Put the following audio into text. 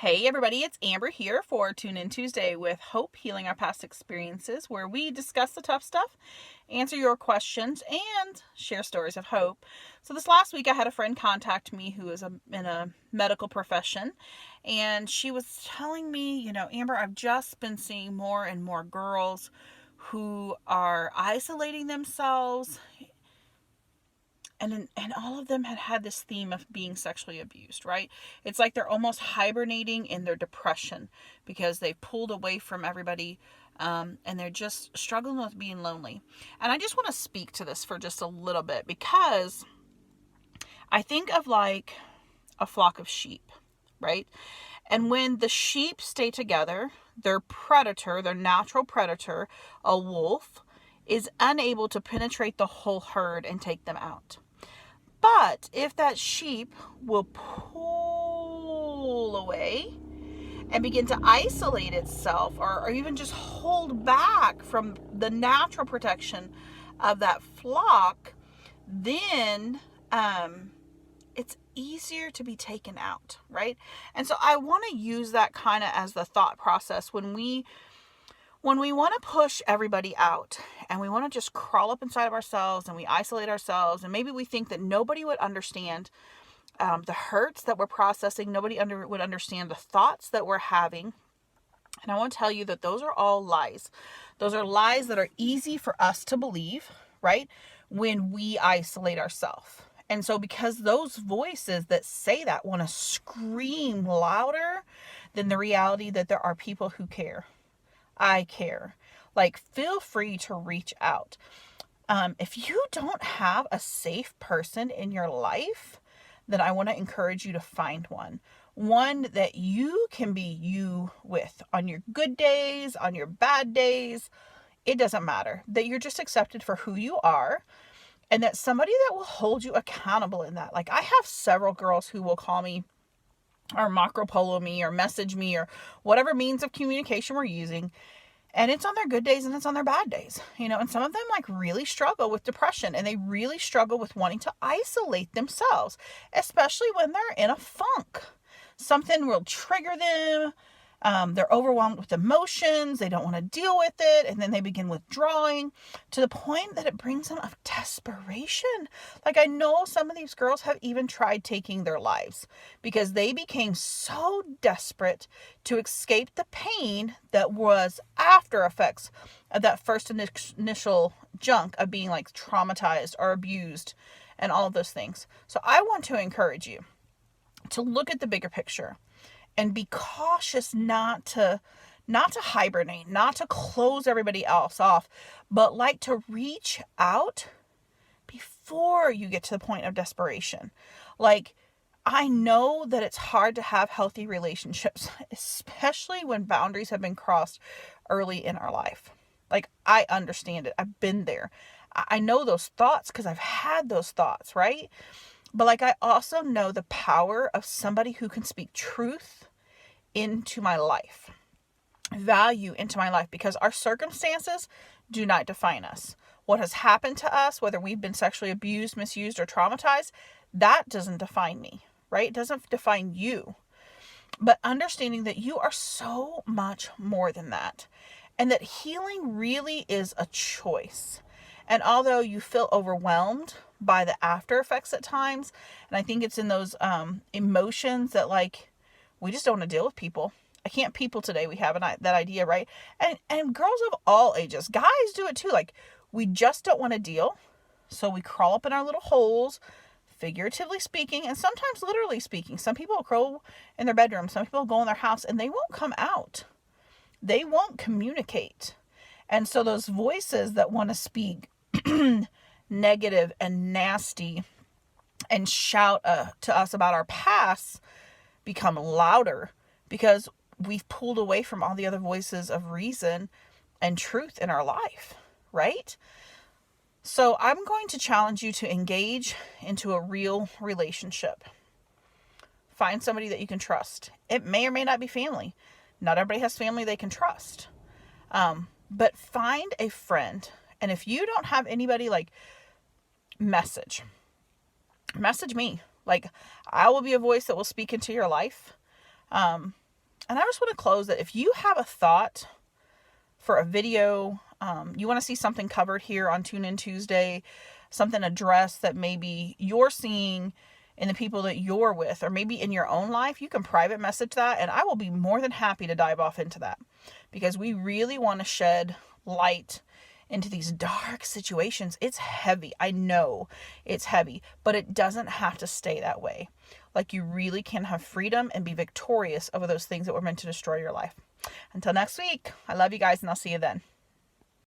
Hey everybody, it's Amber here for Tune In Tuesday with Hope, Healing Our Past Experiences, where we discuss the tough stuff, answer your questions, and share stories of hope. So this last week I had a friend contact me who is in a medical profession, and she was telling me, Amber, I've just been seeing more and more girls who are isolating themselves, and all of them had this theme of being sexually abused, right? It's like they're almost hibernating in their depression because they've pulled away from everybody, and they're just struggling with being lonely. And I just want to speak to this for just a little bit because I think of like a flock of sheep, right? And when the sheep stay together, their natural predator, a wolf, is unable to penetrate the whole herd and take them out. But if that sheep will pull away and begin to isolate itself, or even just hold back from the natural protection of that flock, then it's easier to be taken out, right? And so I want to use that kind of as the thought process when we want to push everybody out and we want to just crawl up inside of ourselves and we isolate ourselves, and maybe we think that nobody would understand the hurts that we're processing, nobody would understand the thoughts that we're having. And I want to tell you that those are all lies. Those are lies that are easy for us to believe, right? When we isolate ourselves. And so because those voices that say that want to scream louder than the reality that there are people who care. I care. Like, feel free to reach out. If you don't have a safe person in your life, then I want to encourage you to find one that you can be you with on your good days, on your bad days. It doesn't matter, that you're just accepted for who you are, and that somebody that will hold you accountable in that. Like, I have several girls who will call me or Marco Polo me or message me or whatever means of communication we're using. And it's on their good days and it's on their bad days, and some of them like really struggle with depression, and they really struggle with wanting to isolate themselves, especially when they're in a funk. Something will trigger them. They're overwhelmed with emotions. They don't want to deal with it. And then they begin withdrawing to the point that it brings them of desperation. Like, I know some of these girls have even tried taking their lives because they became so desperate to escape the pain that was after effects of that first initial junk of being like traumatized or abused and all of those things. So I want to encourage you to look at the bigger picture and be cautious not to hibernate, not to close everybody else off, but like to reach out before you get to the point of desperation. Like, I know that it's hard to have healthy relationships, especially when boundaries have been crossed early in our life. Like, I understand it. I've been there. I know those thoughts because I've had those thoughts, right? But like, I also know the power of somebody who can speak truth into my life, value into my life, because our circumstances do not define us. What has happened to us, whether we've been sexually abused, misused, or traumatized, that doesn't define me, right? It doesn't define you. But understanding that you are so much more than that, and that healing really is a choice. And although you feel overwhelmed by the after effects at times, and I think it's in those emotions that like, we just don't want to deal with people. I can't people today. We have that idea, right? And girls of all ages, guys do it too. Like, we just don't want to deal. So we crawl up in our little holes, figuratively speaking, and sometimes literally speaking. Some people will crawl in their bedroom. Some people will go in their house and they won't come out. They won't communicate. And so those voices that want to speak negative and nasty and shout to us about our past become louder because we've pulled away from all the other voices of reason and truth in our life, right? So I'm going to challenge you to engage into a real relationship. Find somebody that you can trust. It may or may not be family. Not everybody has family they can trust. But find a friend. And if you don't have anybody, like, message me. Like, I will be a voice that will speak into your life. And I just want to close that if you have a thought for a video, you want to see something covered here on Tune In Tuesday, something addressed that maybe you're seeing in the people that you're with, or maybe in your own life, you can private message that, and I will be more than happy to dive off into that, because we really want to shed light into these dark situations. It's heavy. I know it's heavy, but it doesn't have to stay that way. Like, you really can have freedom and be victorious over those things that were meant to destroy your life. Until next week, I love you guys, and I'll see you then.